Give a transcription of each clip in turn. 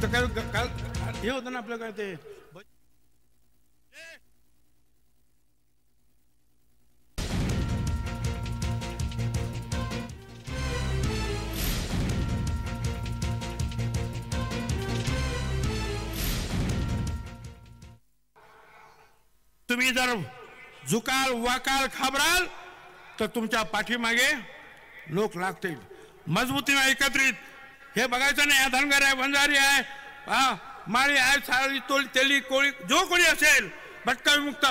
तर काल हे होतं ना आपलं काय ते तुम्ही जर झुकाल वाकाल घाबराल तर तुमच्या पाठीमागे लोक लागतील मजबूतीने एकत्रित हे बघायचं नाही धनगर आहे बंजारी आहे माळी आहे साळी तोली तेली कोळी जो कोणी असेल भटका विमुक्त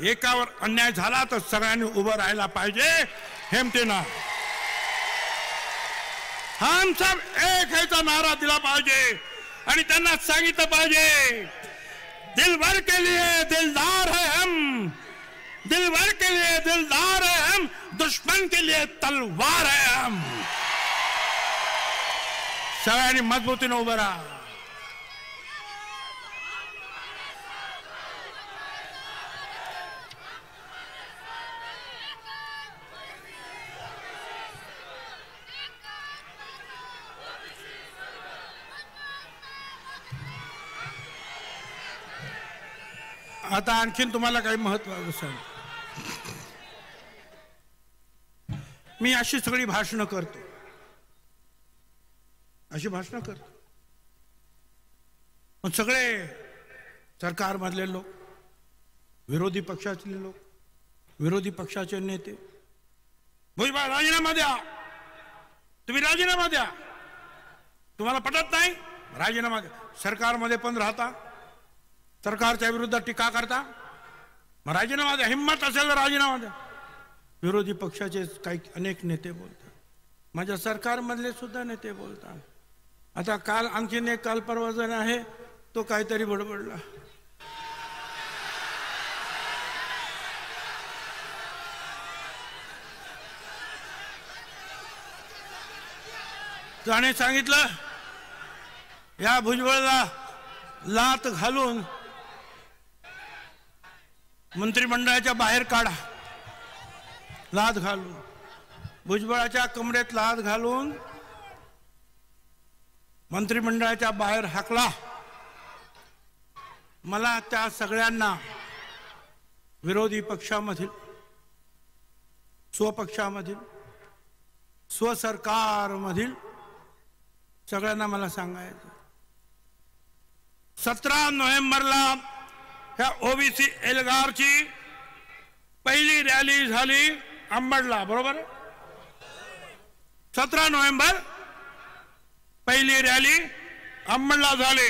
एकावर अन्याय झाला तर सगळ्यांनी उभं राहायला पाहिजे हेमतेना हम सब एक है नारा दिला पाहिजे आणि त्यांना सांगितलं पाहिजे दिलभर के लिए दिलदार है हम दिलभर के लिए दिलदार है हम दुश्मन के लिए तलवार है हम सगळ्यांनी मजबूतीने उभं राहा आता आणखीन तुम्हाला काही महत्त्वाचं सांग मी अशी सगळी भाषणं करतो अशी भाषणं करतो पण सगळे सरकारमधले लोक विरोधी पक्षाचे लोक विरोधी पक्षाचे नेते भुजबळ राजीनामा द्या तुम्ही राजीनामा द्या तुम्हाला पटत नाही राजीनामा द्या सरकारमध्ये पण राहता सरकारच्या विरुद्ध टीका करता मग राजीनामा द्या हिम्मत असेल तर राजीनामा द्या विरोधी पक्षाचे काही अनेक नेते बोलतात माझ्या सरकारमधले सुद्धा नेते बोलतात आता काल आणखीन एक काल परवा जण आहे तो काहीतरी बडबडला त्याने सांगितलं या भुजबळला लात घालून मंत्रिमंडळाच्या बाहेर काढा लात घालून भुजबळाच्या कमरेत लात घालून मंत्रिमंडळाच्या बाहेर हाकला मला त्या सगळ्यांना विरोधी पक्षामधील स्वपक्षामधील स्वसरकारमधील सगळ्यांना मला सांगायचं 17 नोव्हेंबरला ह्या ओबीसी एल्गारची पहिली रॅली झाली अंबडला बरोबर 17 नोव्हेंबर पहिली रॅली अंबडला झाली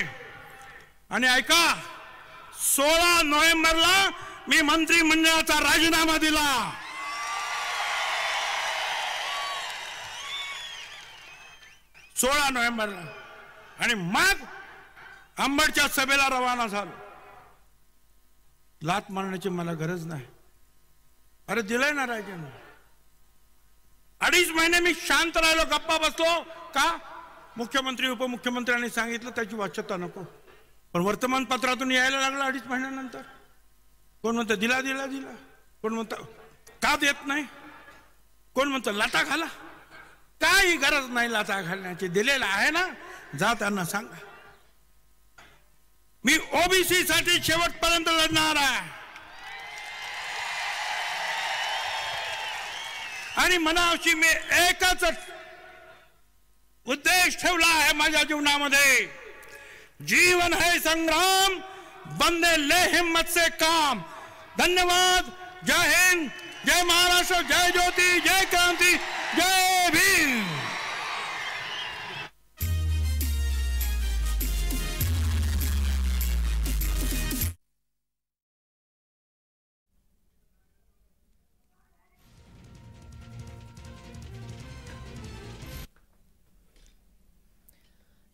आणि ऐका 16 नोव्हेंबरला मी मंत्रिमंडळाचा राजीनामा दिला नोव्हेंबरला आणि मग अंबडच्या सभेला रवाना झालो लात मारण्याची मला गरज नाही अरे दिलंय ना राजाने 2.5 महिने मी शांत राहिलो गप्पा बसलो का मुख्यमंत्री उपमुख्यमंत्र्यांनी सांगितलं त्याची वाच्यता नको पण वर्तमानपत्रातून यायला लागला 2.5 महिन्यानंतर कोण म्हणतं दिला दिला दिला कोण म्हणतं का देत नाही कोण म्हणतं लाटा घाला काही गरज नाही लाटा घालण्याची दिलेला आहे ना जा त्यांना सांगा मी ओबीसी साठी शेवटपर्यंत लढणार आहे आणि मनाशी मी एकच उद्देश ठेवला आहे माझ्या जीवनामध्ये जीवन है संग्राम बंदे ले हिम्मत से काम धन्यवाद जय हिंद जय महाराष्ट्र जय ज्योति जय क्रांति जय भीम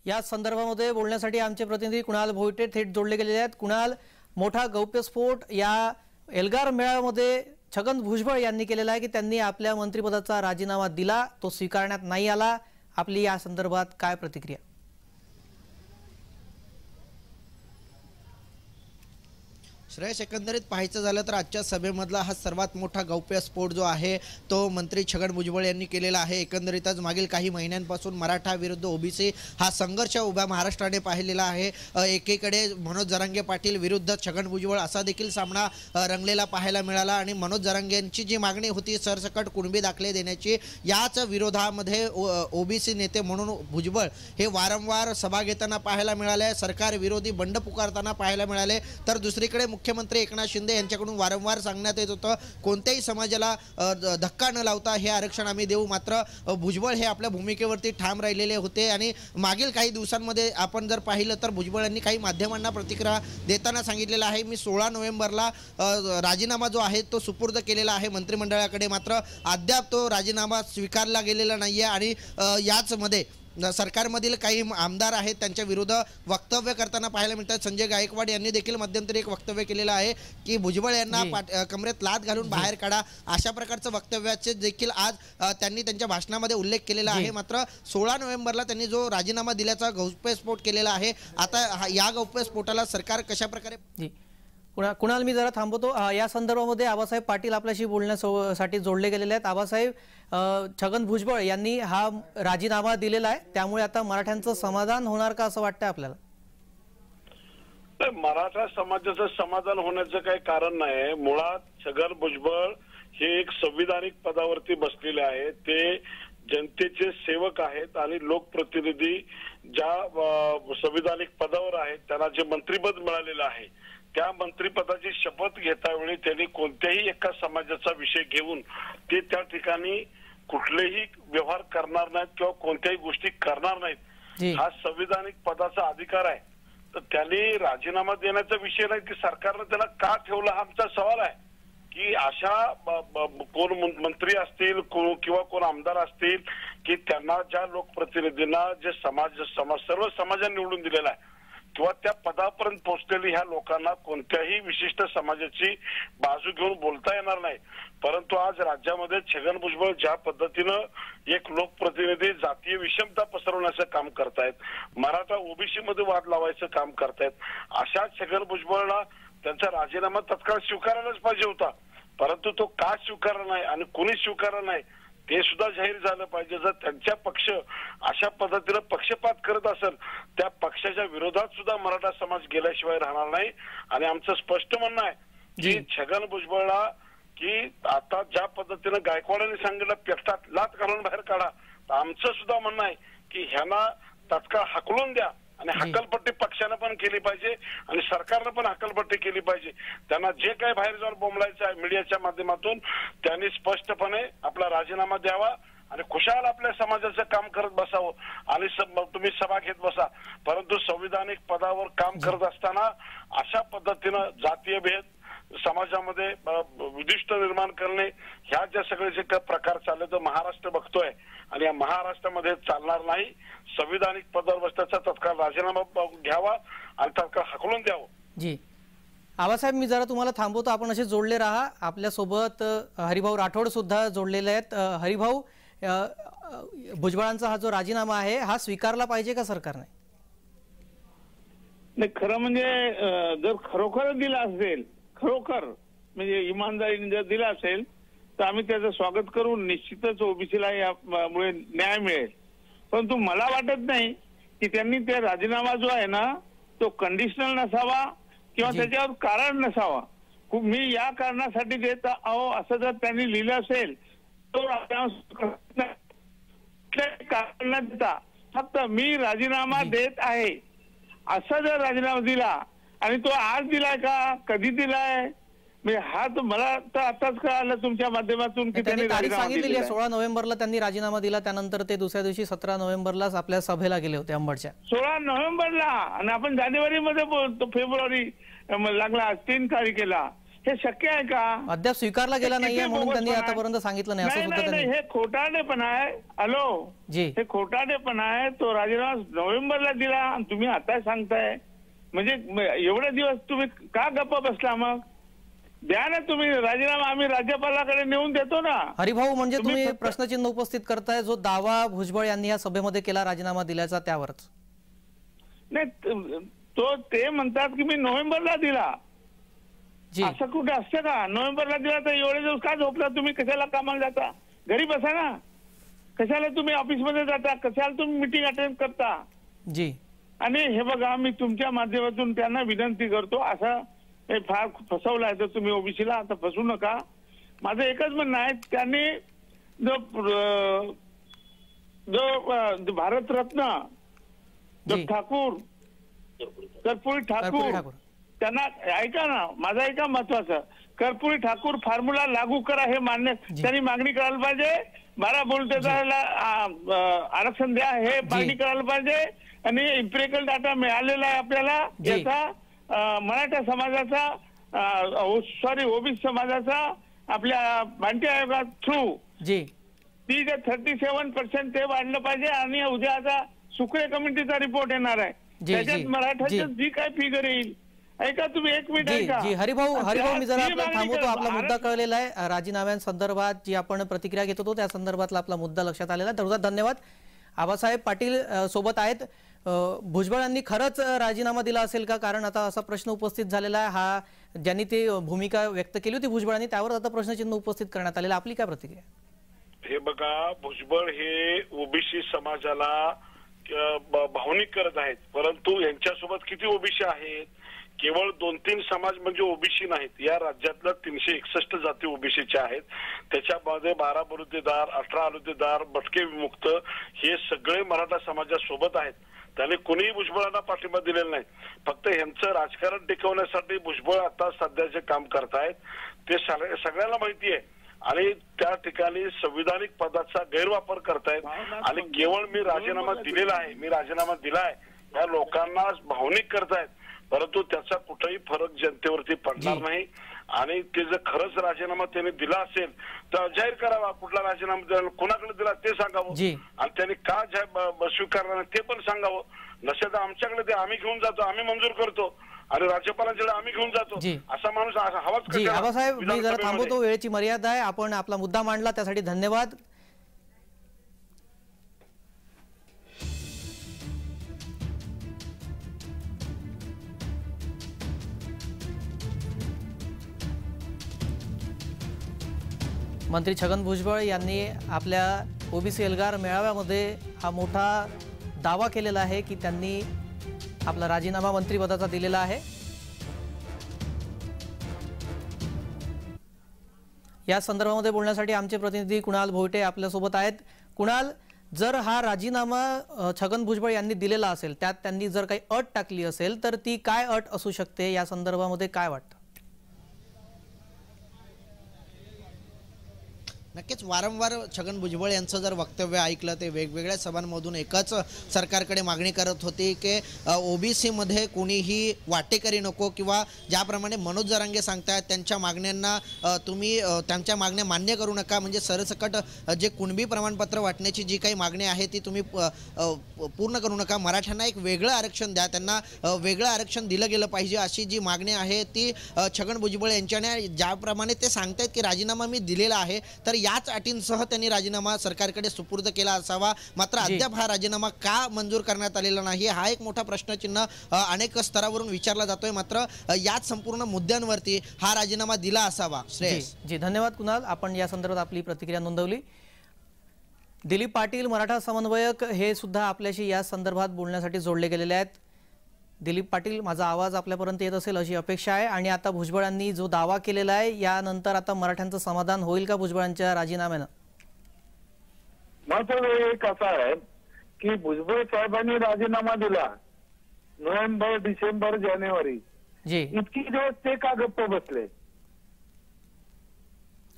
या संदर्भामध्ये बोलण्यासाठी आमचे प्रतिनिधी कुणाल भोईटे थेट जोडले गेलेले आहेत कुणाल मोठा गौप्यस्फोट या एल्गार मेळाव्यामध्ये छगन भुजबळ यांनी केलेला आहे की त्यांनी आपल्या मंत्रिपदाचा राजीनामा दिला तो स्वीकारण्यात नाही आला आपली या संदर्भात काय प्रतिक्रिया श्रेयस, एकंदरीत पाहायचं झालं तर आजच्या सभेमधला हा सर्वात मोठा गौप्यस्फोट जो आहे तो मंत्री छगन भुजबळ यांनी केलेला आहे। एकंदरीतच मागील काही महिन्यांपासून मराठा विरुद्ध ओबीसी हा संघर्ष उभ्या महाराष्ट्राने पाहिलेला आहे। एकीकडे मनोज जरांगे पाटील विरुद्ध छगन भुजबळ असा देखील सामना रंगलेला पाहायला मिळाला आणि मनोज जरांगे यांची जी मागणी होती सरसकट कुणबी दाखले देण्याची, याच विरोधामध्ये ओबीसी नेते म्हणून भुजबळ हे वारंवार सभा घेताना पाहायला मिळाले, सरकार विरोधी बंड पुकारताना पाहायला मिळाले। तर दुसरीकडे मुख्यमंत्री एकनाथ शिंदे यांच्याकडून वारंवार सांगण्यात येत होतं कोणत्याही समाजाला धक्का न लावता हे आरक्षण आम्ही देऊ, मात्र भुजबळ हे आपल्या भूमिकेवरती ठाम राहिलेले होते। आणि मागील काही दिवसांमध्ये आपण जर पाहिलं तर भुजबळ यांनी काही माध्यमांना प्रतिक्रिया देताना सांगितलेलं आहे, मी 16 नोव्हेंबरला राजीनामा जो आहे तो सुपूर्द केलेला आहे मंत्रिमंडळाकडे, मात्र अद्याप तो राजीनामा स्वीकारला गेलेला नाहीये। आणि याच मध्ये सरकारमधील काही आमदार आहेत त्यांच्या विरुद्ध वक्तव्य करताना पाहायला मिळतात। संजय गायकवाड यांनी देखील मध्यंतरी एक वक्तव्य केलेलं आहे की भुजबळ यांना कमरेत लाथ घालून बाहेर काढा, अशा प्रकारचं वक्तव्याचे देखील आज त्यांनी त्यांच्या भाषणामध्ये उल्लेख केलेला आहे। मात्र 16 नोव्हेंबरला त्यांनी जो राजीनामा दिल्याचा गौप्यस्फोट केलेला आहे, आता या गौप्यस्फोटाला सरकार कशा प्रकारे कुणाल, मी जरा थांबवतो। या संदर्भामध्ये आबासाहेब पाटील आपल्याशी बोलण्यासाठी जोडले गेलेले आहेत। आबासाहेब, छगन भुजबळ यांनी हा राजीनामा दिलेला आहे, त्यामुळे आता मराठ्यांचं समाधान होणार का असं वाटतंय आपल्याला? मराठा समाजाचं समाधान होण्याचं काही कारण नाही। मुळात छगन भुजबळ हे एक संविधानिक पदावरती बसलेले आहेत, ते जनतेचे सेवक आहेत आणि लोकप्रतिनिधी ज्या संविधानिक पदावर आहेत त्यांना जे मंत्रिपद मिळालेलं आहे त्या मंत्रिपदाची शपथ घेतावेळी त्यांनी कोणत्याही एका समाजाचा विषय घेऊन ते त्या ठिकाणी कुठलेही व्यवहार करणार नाहीत किंवा कोणत्याही गोष्टी करणार नाहीत, हा संविधानिक पदाचा अधिकार आहे। तर त्यांनी राजीनामा देण्याचा विषय नाही की सरकारने त्याला का ठेवला हा आमचा सवाल आहे की अशा कोण मंत्री असतील किंवा कोण आमदार असतील की त्यांना ज्या लोकप्रतिनिधींना जे सर्व समाजाने निवडून दिलेला आहे किंवा त्या पदापर्यंत पोहोचलेली ह्या लोकांना कोणत्याही विशिष्ट समाजाची बाजू घेऊन बोलता येणार नाही। परंतु आज राज्यामध्ये छगन भुजबळ ज्या पद्धतीनं एक लोकप्रतिनिधी जातीय विषमता पसरवण्याचं काम करतायत, मराठा ओबीसी मध्ये वाद लावायचं काम करतायत, अशा छगन भुजबळला त्यांचा राजीनामा तत्काळ स्वीकारायलाच पाहिजे होता, परंतु तो का स्वीकारला नाही आणि कोणी स्वीकारला नाही ते सुद्धा जाहीर झालं पाहिजे। जर त्यांच्या पक्ष अशा पद्धतीनं पक्षपात करत असेल त्या पक्षाच्या विरोधात सुद्धा मराठा समाज गेल्याशिवाय राहणार नाही। आणि आमचं स्पष्ट म्हणणं आहे की छगन भुजबळला की आता ज्या पद्धतीनं गायकवाडांनी सांगितलं पेटात लाथ घालून बाहेर काढा, तर आमचं सुद्धा म्हणणं आहे की ह्यांना तात्काळ हाकलून द्या आणि हक्कलपट्टी पक्षानं पण केली पाहिजे आणि सरकारनं पण हक्कलपट्टी केली पाहिजे। त्यांना जे काही बाहेर जाऊन बोंबलायचं आहे मीडियाच्या माध्यमातून त्यांनी स्पष्टपणे आपला राजीनामा द्यावा आणि खुशाल आपल्या समाजाचं काम करत बसावं आणि तुम्ही सभा घेत बसा, परंतु संविधानिक पदावर काम करत असताना अशा पद्धतीनं जातीय भेद समाजामध्ये विदिष्ट निर्माण करणे ह्या ज्या सगळे जे काही प्रकार चालले तर महाराष्ट्र बघतोय आणि या महाराष्ट्रामध्ये चालणार नाही। संविधानिक पदावर बसण्याचा तत्काळ राजीनामा घ्यावा आणि तत्काळ हाकलून द्यावं। जी आबासाहेब, मी जरा तुम्हाला थांबवतो, आपण असे जोडले राहा। आपल्यासोबत हरिभाऊ राठोड सुद्धा जोडलेले आहेत। हरिभाऊ, भुजबळांचा हा जो राजीनामा आहे हा स्वीकारला पाहिजे का सरकारने? नाही, खरं म्हणजे जर खरोखर दिला असेल, खरोखर म्हणजे इमानदारीने जर दिला असेल तर आम्ही त्याचं स्वागत करू, निश्चितच ओबीसीला यामुळे न्याय मिळेल। परंतु मला वाटत नाही की त्यांनी ते राजीनामा जो आहे ना तो कंडिशनल नसावा किंवा त्याच्यावर कारण नसावा। मी या कारणासाठी देत आहो असं जर त्यांनी लिहिलं असेल तो कारण न देता फक्त मी राजीनामा देत आहे असं जर राजीनामा दिला आणि तो आज दिलाय का कधी दिलाय म्हणजे हा तर मला तर आताच कळालं तुमच्या माध्यमातून की त्यांनी राजीनामा दिला। 16 नोव्हेंबरला त्यांनी राजीनामा दिला, त्यानंतर ते दुसऱ्या दिवशी 17 नोव्हेंबरलाच आपल्या सभेला गेले होते अंबडच्या। 16 नोव्हेंबरला आणि आपण जानेवारी मध्ये बोलतो, फेब्रुवारी लागला 3 तारखेला, हे शक्य आहे का? अद्याप स्वीकारला गेला नाहीये म्हणून त्यांनी आतापर्यंत सांगितलं नाही असं सुद्धा त्यांनी। हे खोटारडेपणा आहे। हॅलो जी, हे खोटारडेपणा आहे। तो राजीनामा नोव्हेंबरला दिला आणि तुम्ही आता सांगताय म्हणजे एवढे दिवस तुम्ही का गप्प बसला? मग द्या ना तुम्ही राजीनामा, आम्ही राज्यपालाकडे नेऊन देतो ना। हरिभाऊ, म्हणजे तुम्ही प्रश्नचिन्ह उपस्थित करताय जो दावा भुजबळ यांनी या सभेमध्ये केला राजीनामा दिल्याचा त्यावरच? नाही, तो ते म्हणतात की मी नोव्हेंबरला दिला जी. असं कुठे असतं का? नोव्हेंबरला दिला तर एवढे दिवस का झोपला तुम्ही? कशाला कामाला जाता? घरी बसा ना. कशाला तुम्ही ऑफिसमध्ये जाता? कशाला तुम्ही मीटिंग अटेंड करता? जी. आणि हे बघा, मी तुमच्या माध्यमातून त्यांना विनंती करतो, असं हे फार फसवलाय तर तुम्ही ओबीसीला आता फसवू नका. माझं एकच म्हणणं आहे, त्यांनी जो भारतरत्न जी. ठाकूर कर्पूरी ठाकूर त्यांना ऐका ना, माझा ऐका महत्वाचं, कर्पूरी ठाकूर फॉर्म्युला लागू करा हे मान्य त्यांनी मागणी करायला पाहिजे. 12 बोलतेदाराला आरक्षण द्या हे मागणी करायला पाहिजे. आणि इम्पिरिकल डाटा मिळालेला आहे आपल्याला, याचा मराठा समाजाचा सॉरी ओबीसी समाजाचा आपल्या भांटी आयोगा थ्रू जी ती जे 37% ते वाढलं पाहिजे. आणि उद्या आता सुकळे कमिटीचा रिपोर्ट येणार आहे, त्याच्यात मराठाची जी काय फिगर येईल. ऐका तुम्ही, एक मिनिट ऐका. जी हरिभाऊ मी जरा आपल्याला थांबवतो. आपला मुद्दा कळलेला आहे. राजीनाम्यांसंदर्भात जी आपण प्रतिक्रिया घेत होतो त्या संदर्भातला आपला मुद्दा लक्षात आलेला. तर धन्यवाद. आबासाहेब पाटील सोबत आहेत. भुजबळ यांनी खरंच राजीनामा दिला असेल का? कारण आता असा प्रश्न उपस्थित झालेला आहे. हा ज्यांनी ती भूमिका व्यक्त केली होती भुजबळांनी, त्यावर आता प्रश्नचिन्ह उपस्थित करण्यात आलेलं. आपली काय प्रतिक्रिया? हे बघा, भुजबळ हे ओबीसी समाजाला भावनिक करत आहेत, परंतु यांच्यासोबत किती ओबीसी आहेत? केवळ 2-3 समाज म्हणजे ओबीसी नाहीत. या राज्यातल्या 361 जाती ओबीसीच्या आहेत. त्याच्यामध्ये 12 बलुतेदार, 18 अलुतेदार, भटके विमुक्त हे सगळे मराठा समाजासोबत आहेत. त्याने कोणीही भुजबळांना पाठिंबा दिलेला नाही. फक्त यांचं राजकारण टिकवण्यासाठी भुजबळ आता सध्याचे काम करतायत, ते सगळ्याला माहिती आहे. आणि त्या ठिकाणी संविधानिक पदाचा गैरवापर करतायत. आणि केवळ मी राजीनामा दिलेला आहे या लोकांना भावनिक करतायत, परंतु त्याचा कुठलाही फरक जनतेवरती पडणार नाही. आणि ते जर खरंच राजीनामा त्यांनी दिला असेल तर जाहीर करावा. कुठला राजीनामा दिला, कोणाकडे दिला ते सांगावं. आणि त्यांनी का स्वीकारला नाही ते पण सांगावं. नसेल तर आमच्याकडे ते आम्ही घेऊन जातो, आम्ही मंजूर करतो आणि राज्यपालांच्याकडे आम्ही घेऊन जातो. असा माणूस हवाच. जी आबासाहेब, मी जरा थांबवतो. वेळेची मर्यादा आहे. आपण आपला मुद्दा मांडला त्यासाठी धन्यवाद. मंत्री छगन भुजबळ यांनी आपल्या ओबीसी एल्गार मेळाव्यामध्ये हा मोठा दावा केलेला आहे की त्यांनी आपला राजीनामा मंत्रिपदाचा दिलेला आहे. या संदर्भामध्ये बोलण्यासाठी आमचे प्रतिनिधी कुणाल भोईटे आपल्यासोबत आहेत. कुणाल, जर हा राजीनामा छगन भुजबळ यांनी दिलेला असेल, त्यात त्यांनी जर काही अट टाकली असेल तर ती काय अट असू शकते, या संदर्भामध्ये काय वाटतं? नक्कीच वारंवार छगन भुजबळ यांचं जर वक्तव्य ऐकलं ते वेगवेगळ्या सभांमधून एकच सरकारकडे मागणी करत होती की ओबीसीमध्ये कोणीही वाटेकरी नको, किंवा ज्याप्रमाणे मनोज जरांगे सांगतायत त्यांच्या मागण्यांना तुम्ही त्यांच्या मागण्या मान्य करू नका. म्हणजे सरसकट जे कुणबी प्रमाणपत्र वाटण्याची जी काही मागणी आहे ती तुम्ही पूर्ण करू नका. मराठ्यांना एक वेगळं आरक्षण द्या, त्यांना वेगळं आरक्षण दिलं गेलं पाहिजे, अशी जी मागणी आहे ती छगन भुजबळ यांच्याने ज्याप्रमाणे ते सांगतायत की राजीनामा मी दिलेला आहे, तर याच अटींसह त्यांनी राजीनामा सरकारकडे सुपूर्द केला असावा. मात्र अद्याप हा राजीनामा का मंजूर करण्यात आलेला नाही, हा एक मोठा प्रश्नचिन्ह अनेक स्तरावरून विचारला जातोय. मात्र याच संपूर्ण मुद्द्यांवरती हा राजीनामा दिला असावा. श्रेयस जी धन्यवाद कुणाल, आपण या संदर्भात आपली प्रतिक्रिया नोंदवली. दिलीप पाटील मराठा समन्वयक हे सुद्धा आपल्याशी या संदर्भात बोलण्यासाठी जोडले गेलेले आहेत. दिलीप पाटील, माझा आवाज आपल्यापर्यंत येत असेल अशी अपेक्षा आहे. आणि आता भुजबळांनी जो दावा केलेला आहे यानंतर आता मराठ्यांचं समाधान होईल का भुजबळांच्या राजीनाम्यानं? महत्त्वाचं एक असं आहे की भुजबळ साहेबांनी राजीनामा दिला नोव्हेंबर, डिसेंबर, जानेवारी, जी इतकी दिवस ते का गप्प बसले?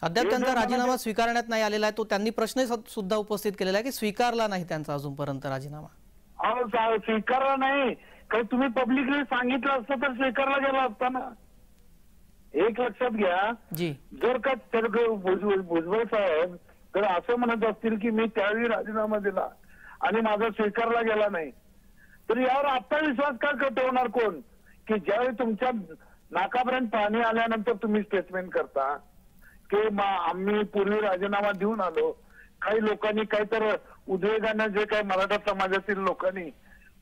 अद्याप त्यांचा राजीनामा स्वीकारण्यात नाही आलेला आहे. तो त्यांनी प्रश्न सुद्धा उपस्थित केलेला आहे की स्वीकारला नाही त्यांचा अजूनपर्यंत राजीनामा. स्वीकारला नाही, काही तुम्ही पब्लिकली सांगितलं असतं तर स्वीकारला गेला असता ना. एक लक्षात घ्या, जी जर का भुजबळ साहेब जर असं म्हणत असतील की मी त्यावेळी राजीनामा दिला आणि माझा स्वीकारला गेला नाही, तर यावर आता विश्वास का ठेवणार कोण? की ज्यावेळी तुमच्या नाकापर्यंत पाणी आल्यानंतर तुम्ही स्टेटमेंट करता की आम्ही पूर्वी राजीनामा देऊन आलो. काही लोकांनी काहीतर उद्वेगाने, जे काही मराठा समाजातील लोकांनी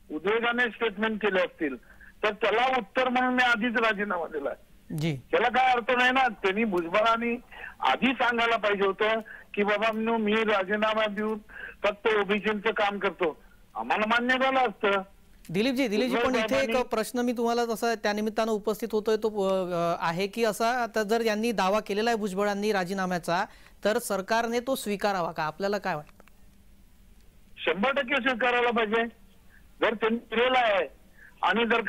उद्वेगाने स्टेटमेंट केले असतील तर त्याला उत्तर म्हणून मी आधीच राजीनामा दिलाय. जी त्याला काय अर्थ नाही ना. त्यांनी भुजबळांनी आधी सांगायला पाहिजे होतं की बाबा मी राजीनामा देऊन फक्त ओबीसीचं काम करतो, आम्हाला मान्य झालं असतं. दिलीपजी पण इथे एक प्रश्न मी तुम्हाला तसा त्यानिमित्तानं उपस्थित होतोय तो आहे की असा आता जर यांनी दावा केलेला आहे भुजबळांनी राजीनाम्याचा तर सरकारने तो स्वीकारावा का? आपल्याला काय वाटतं? 100% स्वीकारायला पाहिजे. जर त्यांनी दिलेला आहे आणि जर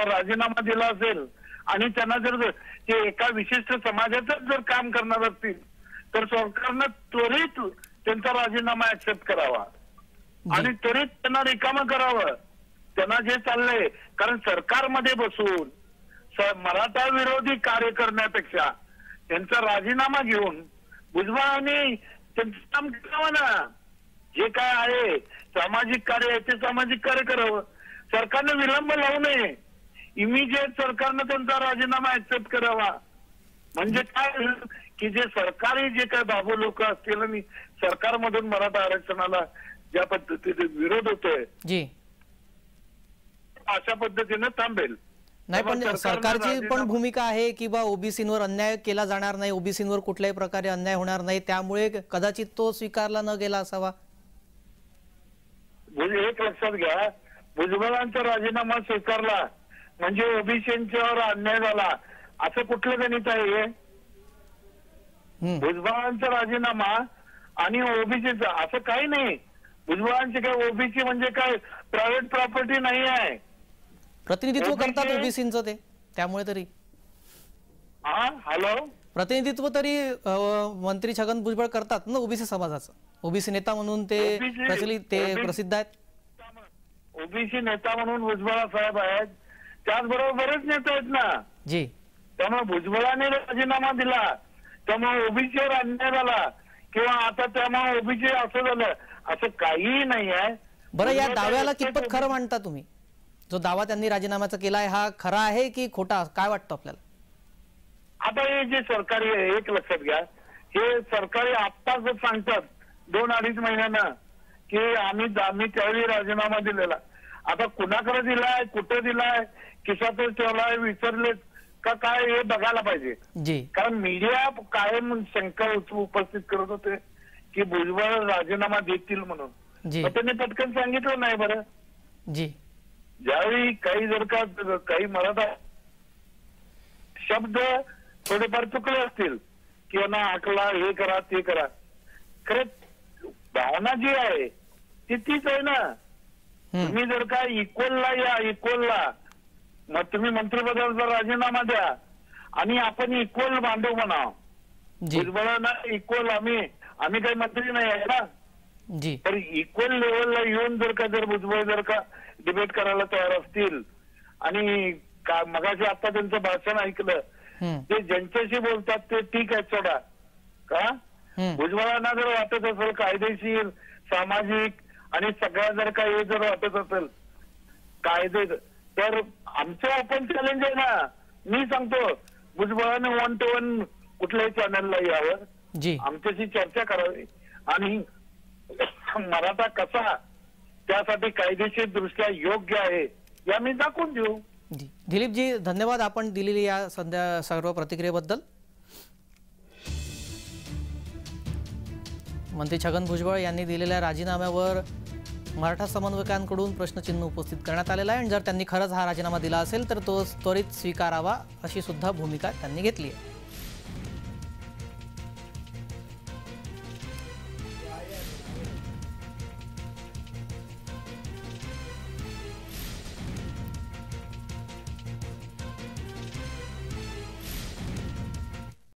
राजीनामा दिला असेल आणि त्यांना जर ते एका विशिष्ट समाजाचं जर काम करणार असतील तर सरकारनं त्वरित त्यांचा राजीनामा ऍक्सेप्ट करावा आणि त्वरित त्यांना रिकामं करावं. त्यांना जे चाललंय, कारण सरकारमध्ये बसून मराठा विरोधी कार्य करण्यापेक्षा त्यांचा राजीनामा घेऊन भुजबळांनी त्यांचं काम करावं ना. जे काय आहे सामाजिक कार्य आहे ते सामाजिक कार्य करावं. सरकारनं विलंब लावू नये. इमिजिएट सरकारनं त्यांचा राजीनामा ऍक्सेप्ट करावा. म्हणजे काय की जे सरकारी जे काय बाबू लोक असतील आणि सरकारमधून मराठा आरक्षणाला ज्या पद्धतीने विरोध होतोय जी अशा पद्धतीने थांबेल. नाही पण सरकारची पण भूमिका आहे की बा ओबीसींवर अन्याय केला जाणार नाही, ओबीसींवर कुठल्याही प्रकारे अन्याय होणार नाही, त्यामुळे कदाचित तो स्वीकारला न गेला असावा. एक लक्षात घ्या, भुजबळांचा राजीनामा स्वीकारला म्हणजे ओबीसींच्यावर अन्याय झाला असं कुठलं गणित आहे? भुजबळांचा राजीनामा आणि ओबीसीचा असं काही नाही. भुजबळांचे काय ओबीसी म्हणजे काय प्रायव्हेट प्रॉपर्टी नाही आहे. प्रतिनिधित्व करतात ओबीसींचं ते, त्यामुळे तरी हॅलो प्रतिनिधित्व तरी मंत्री छगन भुजबळ करतात ना ओबीसी समाजाचं. ओबीसी नेता म्हणून ते प्रसिद्ध आहेत. ओबीसी नेता म्हणून भुजबळ साहेब आहेत, त्याचबरोबर बरेच नेते आहेत ना जी. त्यामुळे भुजबळांनी राजीनामा दिला त्यामुळे ओबीसीवर अन्याय झाला किंवा आता त्यामुळे ओबीसी असं झालं असं काहीही नाही आहे. बरं या दाव्याला कितपत खरं मानता तुम्ही? जो दावा त्यांनी राजीनाम्याचा केलाय हा खरा आहे की खोटा, काय वाटतं आपल्याला? आता हे जे सरकारी आहे एक लक्षात घ्या, हे सरकारी आत्ता जर सांगतात 2-2.5 महिन्यानं की आम्ही त्यावेळी राजीनामा दिलेला, आता कुणाकडे दिलाय, कुठं दिलाय, खिशातच ठेवलाय, विसरले का काय हे बघायला पाहिजे. जी कारण मीडिया कायम शंका उपस्थित करत होते की भुजबळ राजीनामा देतील म्हणून. त्यांनी पटकन सांगितलं नाही. बरं जी ज्यावेळी काही जर का काही मराठा शब्द थोडेफार चुकले असतील किंवा ना आकला हे करा ते करा, खरं भावना जी आहे ती तीच आहे ना. तुम्ही जर का इक्वलला मग तुम्ही मंत्रिपदाचा राजीनामा द्या आणि आपण इक्वल बांधव म्हणा. भुजबळांना इक्वल आम्ही काही मंत्री नाही आहे ना. तर इक्वल लेवलला येऊन जर भुजबळ का डिबेट करायला तयार असतील आणि मगाशी आता त्यांचं भाषण ऐकलं ते ज्यांच्याशी बोलतात ते ठीक आहे सोडा का. भुजबळांना जर वाटत असेल कायदेशीर सामाजिक आणि सगळ्या जर का हे जर वाटत असेल कायदे तर आमचं ओपन चॅलेंज आहे ना. मी सांगतो भुजबळाने 1 to 1 कुठल्याही चॅनलला यावं, आमच्याशी चर्चा करावी आणि मराठा कसा त्यासाठी कायदेशीर दृष्ट्या योग्य आहे या मी दाखवून देऊ. दिलीपजी धन्यवाद आपण दिलेली या सध्या सर्व प्रतिक्रियेबद्दल. मंत्री छगन भुजबळ यांनी दिलेल्या राजीनाम्यावर मराठा समन्वयकांकडून प्रश्नचिन्ह उपस्थित करण्यात आलेला आहे आणि जर त्यांनी खरंच हा राजीनामा दिला असेल तर तो त्वरित स्वीकारावा अशी सुद्धा भूमिका त्यांनी घेतली आहे.